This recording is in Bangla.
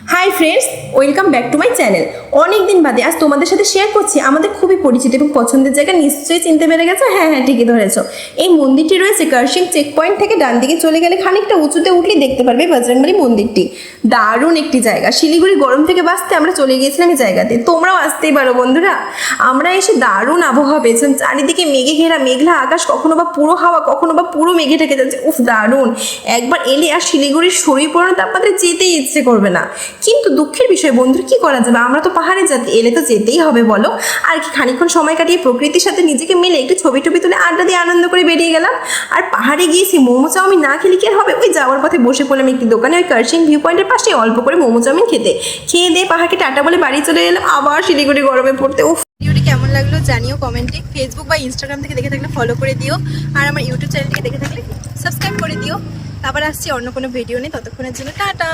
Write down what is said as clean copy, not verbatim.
Hi friends, welcome back to my channel. অনেক দিন বাদে আজ তোমাদের সাথে শেয়ার করছি আমাদের খুবই পরিচিত এবং পছন্দের জায়গা। নিশ্চয়ই চিনতে পেরে গেছো। হ্যাঁ, ঠিকই ধরেছো। এই মন্দিরটি রয়েছে কার্শিং চেক পয়েন্ট থেকে ডান দিকে চলে গেলে খানিকটা উঁচুতে উঠলেই দেখতে পারবে বজরংবলী মন্দিরটি। দারুণ একটি জায়গা। শিলিগুড়ি গরম থেকে বাঁচতে আমরা চলে গিয়েছিলাম এই জায়গাতে। তোমরাও আসতেই পারো বন্ধুরা। আমরা এসে দারুণ আবহাওয়া পেয়েছিলাম। চারিদিকে মেঘে ঘেরা, মেঘলা আকাশ, কখনো বা পুরো হাওয়া, কখনো বা পুরো মেঘে ঢেকে যাচ্ছে। উফ, দারুণ। একবার এলে আর শিলিগুড়ির শরীর পড়ানো তাপমাত্রায় যেতেই ইচ্ছে করবে না। কিন্তু দুঃখের বিষয় বন্ধুরা, কি করা যাবে, আমরা তো পাহাড়ে জাতি, এলে তো যেতেই হবে বলো। আর কি, খানিকক্ষণ সময় কাটিয়ে প্রকৃতির সাথে নিজেকে মিলে একটু ছবি টবি তুলে আড্ডা দিয়ে আনন্দ করে বেরিয়ে গেলাম। আর পাহাড়ে গিয়েছি, মোমো চাউমিন না খেলে কি আর হবে। ওই যাওয়ার পথে বসে পড়লাম একটি দোকানে, ওই কার্শিং ভিউ পয়েন্টের পাশে অল্প করে মোমো চাউমিন খেয়ে দিয়ে পাহাড়কে টাটা বলে বাড়ি চলে এলাম। আবার শিলিগুড়ি গরমে পড়তে। উফ, ভিডিওটি কেমন লাগলো জানিও কমেন্টে। ফেসবুক বা ইনস্টাগ্রাম থেকে দেখে থাকলে ফলো করে দিও, আর আমার ইউটিউব চ্যানেলটিকে দেখে থাকলে সাবস্ক্রাইব করে দিও। আবার আসছি অন্য কোনো ভিডিও নেই, ততক্ষণের জন্য টাটা।